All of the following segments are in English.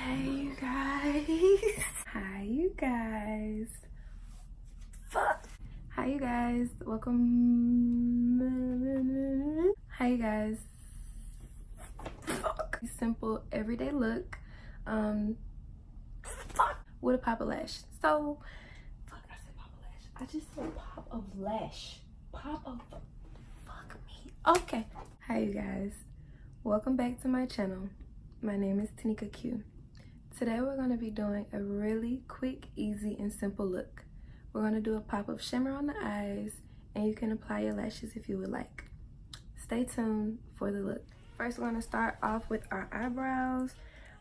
Hey you guys. Hi you guys. Fuck. Hi you guys. Welcome. Hi you guys. Fuck. Simple everyday look. Fuck. With a pop of lash. So fuck, I said pop of lash. I just said pop of lash. Pop of fuck me. Okay. Hi you guys. Welcome back to my channel. My name is Taneka Q. Today we're going to be doing a really quick, easy, and simple look. We're going to do a pop of shimmer on the eyes, and you can apply your lashes if you would like. Stay tuned for the look. First, we're going to start off with our eyebrows.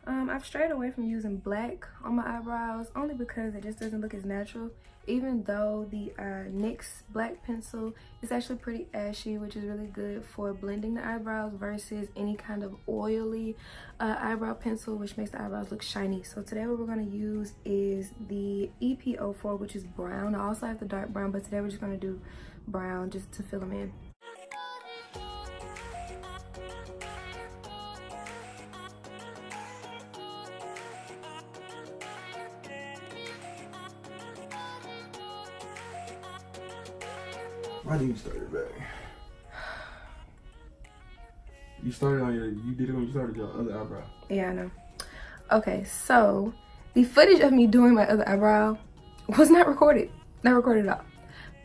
I've strayed away from using black on my eyebrows only because it just doesn't look as natural, even though the NYX black pencil is actually pretty ashy, which is really good for blending the eyebrows versus any kind of oily eyebrow pencil, which makes the eyebrows look shiny. So today what we're going to use is the EP04, which is brown. I also have the dark brown, but today we're just going to do brown just to fill them in. Why did you start it back? You started on you did it when you started your other eyebrow. Yeah, I know. Okay, so the footage of me doing my other eyebrow was not recorded. Not recorded at all.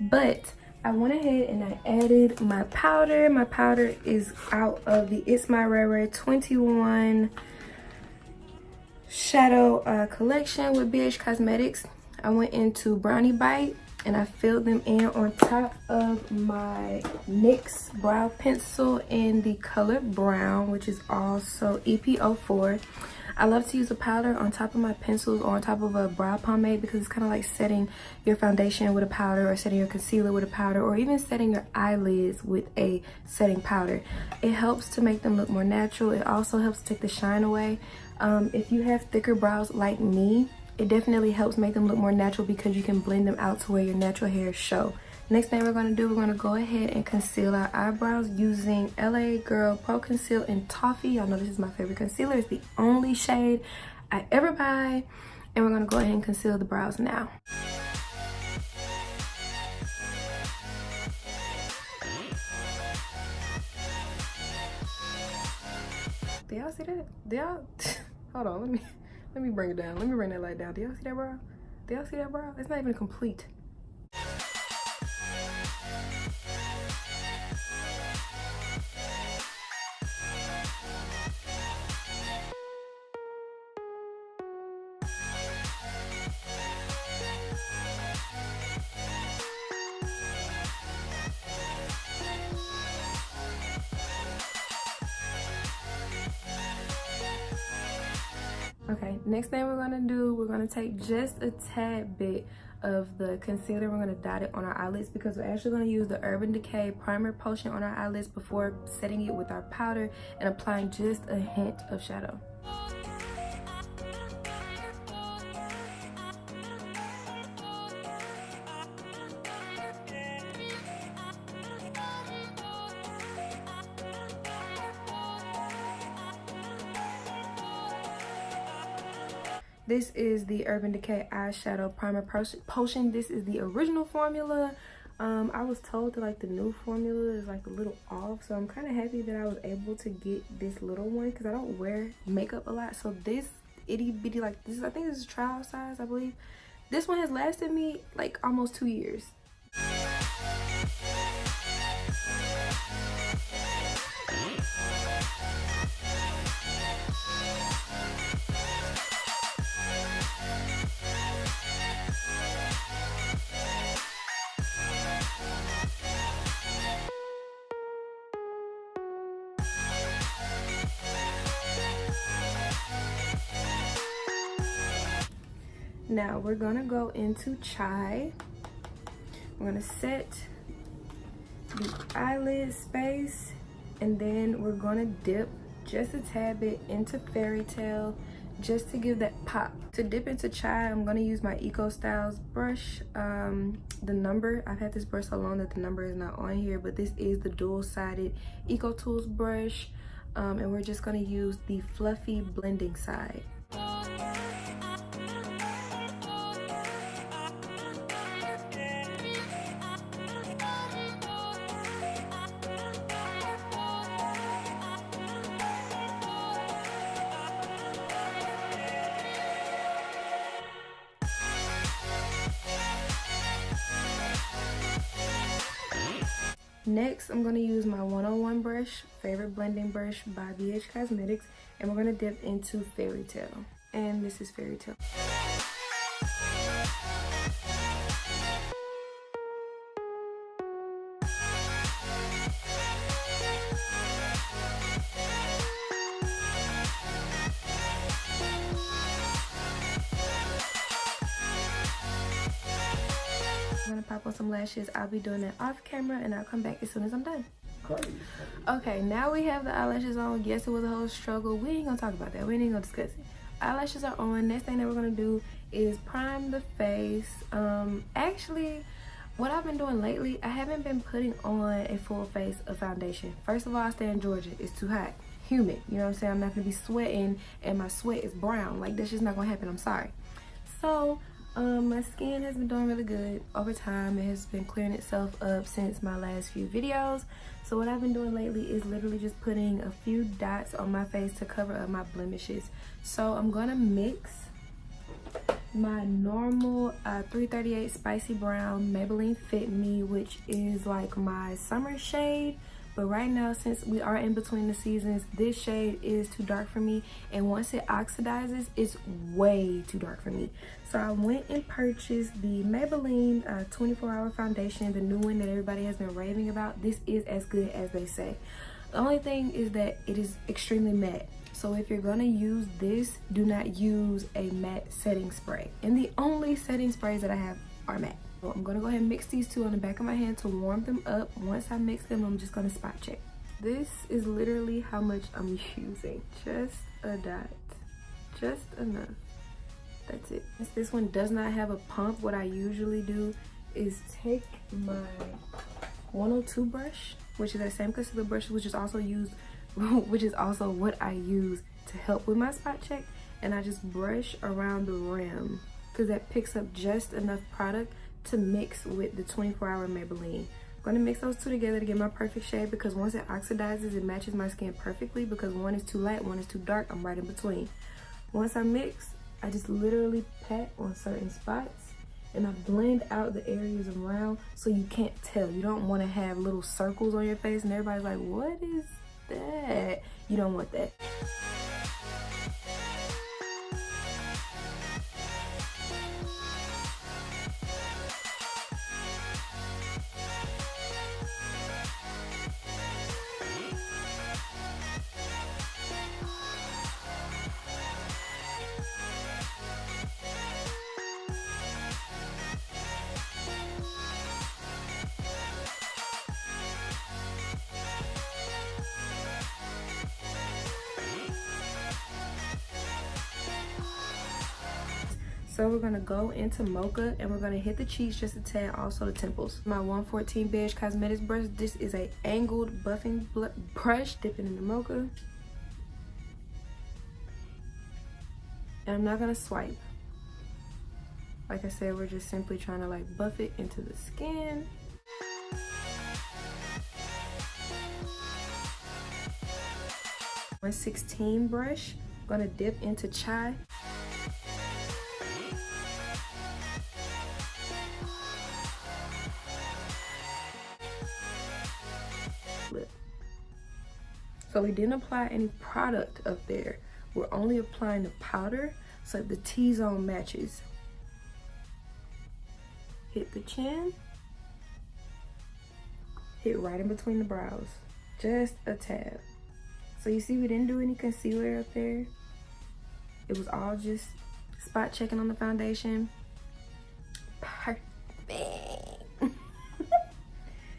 But I went ahead and I added my powder. My powder is out of the It's My Rare 21 shadow collection with BH Cosmetics. I went into Brownie Bite and I filled them in on top of my NYX brow pencil in the color brown, which is also EP04. I love to use a powder on top of my pencils or on top of a brow pomade because it's kind of like setting your foundation with a powder, or setting your concealer with a powder, or even setting your eyelids with a setting powder. It helps to make them look more natural. It also helps take the shine away. If you have thicker brows like me, it definitely helps make them look more natural because you can blend them out to where your natural hairs show. Next thing we're going to do, we're going to go ahead and conceal our eyebrows using LA Girl Pro Conceal in Toffee. Y'all know this is my favorite concealer. It's the only shade I ever buy. And we're going to go ahead and conceal the brows now. Do y'all see that? Do y'all? Hold on, let me bring it down. Let me bring that light down. Do y'all see that brow? Do y'all see that brow? It's not even complete. Okay, next thing we're gonna do, we're gonna take just a tad bit of the concealer. We're gonna dot it on our eyelids because we're actually gonna use the Urban Decay primer potion on our eyelids before setting it with our powder and applying just a hint of shadow. This is the Urban Decay eyeshadow primer potion. This is the original formula. I was told that like the new formula is like a little off, so I'm kind of happy that I was able to get this little one because I don't wear makeup a lot. So this itty bitty, like this, I think this is trial size, I believe. This one has lasted me like almost 2 years. Now we're gonna go into Chai. We're gonna set the eyelid space, and then we're gonna dip just a tad bit into Fairy Tale just to give that pop. To dip into Chai, I'm gonna use my Eco Styles brush. The number, I've had this brush so long that the number is not on here, but this is the dual-sided Eco Tools brush. And we're just gonna use the fluffy blending side. Next, I'm going to use my 101 brush, favorite blending brush by BH Cosmetics, and we're going to dip into Fairy Tale. And this is Fairy Tale. I'm gonna pop on some lashes. I'll be doing that off camera and I'll come back as soon as I'm done. Okay, now we have the eyelashes on. Yes, it was a whole struggle. We ain't gonna talk about that. We ain't gonna discuss it. Eyelashes are on. Next thing that we're gonna do is prime the face. Actually, what I've been doing lately, I haven't been putting on a full face of foundation. First of all, I stay in Georgia. It's too hot, humid. You know what I'm saying? I'm not gonna be sweating and my sweat is brown. Like, that's just not gonna happen. I'm sorry. So my skin has been doing really good over time. It has been clearing itself up since my last few videos. So what I've been doing lately is literally just putting a few dots on my face to cover up my blemishes. So I'm gonna mix my normal 338 Spicy Brown Maybelline Fit Me, which is like my summer shade. But right now, since we are in between the seasons, this shade is too dark for me. And once it oxidizes, it's way too dark for me. So I went and purchased the Maybelline 24-Hour Foundation, the new one that everybody has been raving about. This is as good as they say. The only thing is that it is extremely matte. So if you're gonna use this, do not use a matte setting spray. And the only setting sprays that I have are matte. So I'm gonna go ahead and mix these two on the back of my hand to warm them up. Once I mix them, I'm just gonna spot check. This is literally how much I'm using. Just a dot, just enough. That's it. Since this one does not have a pump, what I usually do is take my 102 brush, which is that same concealer brush, which is also what I use to help with my spot check, and I just brush around the rim because that picks up just enough product to mix with the 24-Hour Maybelline. I'm gonna mix those two together to get my perfect shade, because once it oxidizes, it matches my skin perfectly, because one is too light, one is too dark. I'm right in between. Once I mix, I just literally pat on certain spots and I blend out the areas around so you can't tell. You don't want to have little circles on your face and everybody's like, what is that? You don't want that. So we're gonna go into Mocha and we're gonna hit the cheeks just a tad, also the temples. My 114 BH Cosmetics brush. This is a angled buffing brush, dipping in the Mocha. And I'm not gonna swipe. Like I said, we're just simply trying to like buff it into the skin. My 16 brush, gonna dip into Chai. So we didn't apply any product up there. We're only applying the powder so the T-zone matches. Hit the chin. Hit right in between the brows. Just a tad. So you see we didn't do any concealer up there. It was all just spot checking on the foundation. Perfect.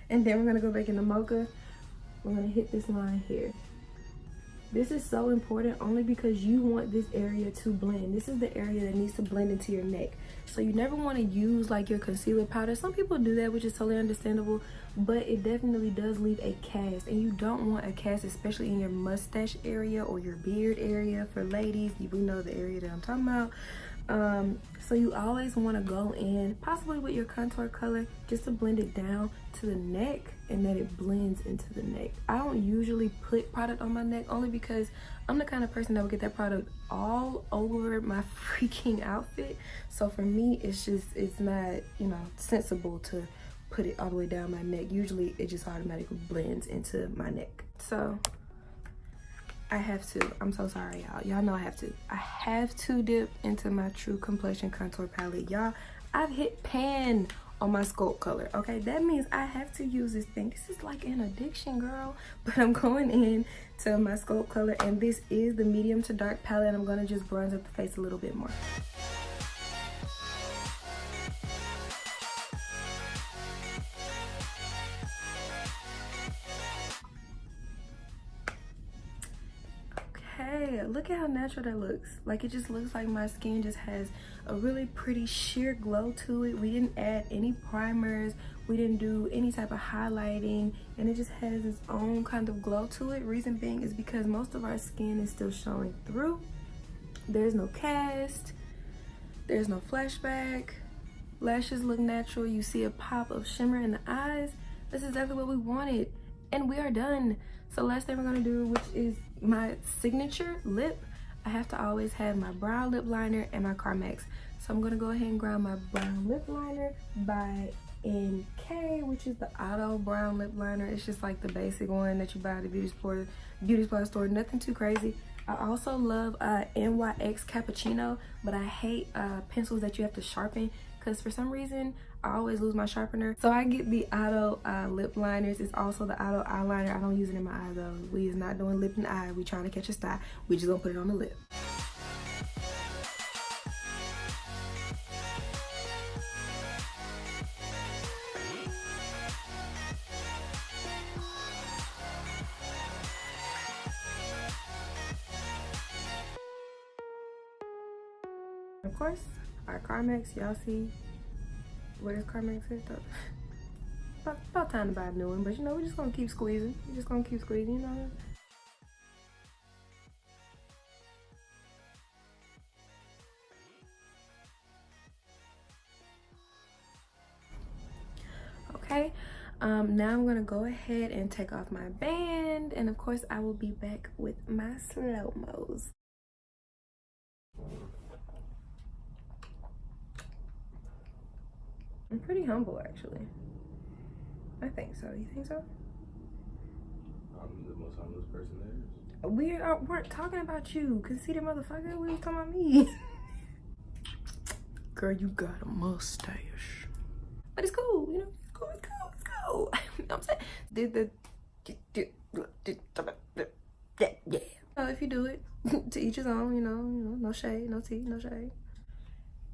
And then we're gonna go back in the Mocha. We're gonna hit this line here. This is so important only because you want this area to blend. This is the area that needs to blend into your neck. So you never want to use like your concealer powder. Some people do that, which is totally understandable, but it definitely does leave a cast, and you don't want a cast, especially in your mustache area or your beard area. For ladies, we know the area that I'm talking about. So you always want to go in possibly with your contour color just to blend it down to the neck and that it blends into the neck. I don't usually put product on my neck only because I'm the kind of person that would get that product all over my freaking outfit. So for me, it's not, sensible to put it all the way down my neck. Usually it just automatically blends into my neck. So I have to, I'm so sorry y'all. Y'all know I have to dip into my True Complexion Contour Palette. Y'all, I've hit pan on my Sculpt color, okay? That means I have to use this thing. This is like an addiction, girl. But I'm going in to my Sculpt color, and this is the medium to dark palette. I'm gonna just bronze up the face a little bit more. Okay, look at how natural that looks. Like, it just looks like my skin just has a really pretty sheer glow to it. We didn't add any primers, we didn't do any type of highlighting, and it just has its own kind of glow to it. Reason being is because most of our skin is still showing through. There's no cast, there's no flashback, lashes look natural, you see a pop of shimmer in the eyes. This is exactly what we wanted, and we are done. So last thing we're gonna do, which is my signature lip, I have to always have my brown lip liner and my Carmex. So I'm gonna go ahead and grab my brown lip liner by NK, which is the auto brown lip liner. It's just like the basic one that you buy at the beauty supply store, nothing too crazy. I also love NYX Cappuccino, but I hate pencils that you have to sharpen, because for some reason I always lose my sharpener. So I get the auto lip liners. It's also the auto eyeliner. I don't use it in my eye though. We is not doing lip and eye. We trying to catch a style. We just gonna put it on the lip. Of course, our Carmex, y'all see where this Carmex is? About time to buy a new one, but you know, we're just gonna keep squeezing. We're just gonna keep squeezing, you know. Okay, now I'm gonna go ahead and take off my band, and of course I will be back with my slow-mos. I'm pretty humble, actually. I think so. You think so? I'm the most humblest person there is. We weren't talking about you, conceited motherfucker. We was talking about me. Girl, you got a mustache. But it's cool, you know? It's cool, it's cool, it's cool. You know what I'm saying? Yeah. If you do it, to each his own, you know, no shade, no tea, no shade.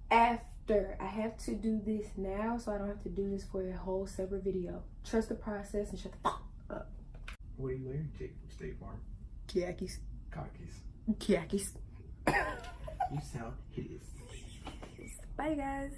After, I have to do this now, so I don't have to do this for a whole separate video. Trust the process and shut the fuck up. What are you wearing, Jake, from State Farm? Khakis. Khakis. Khakis. You sound hideous. Bye, guys.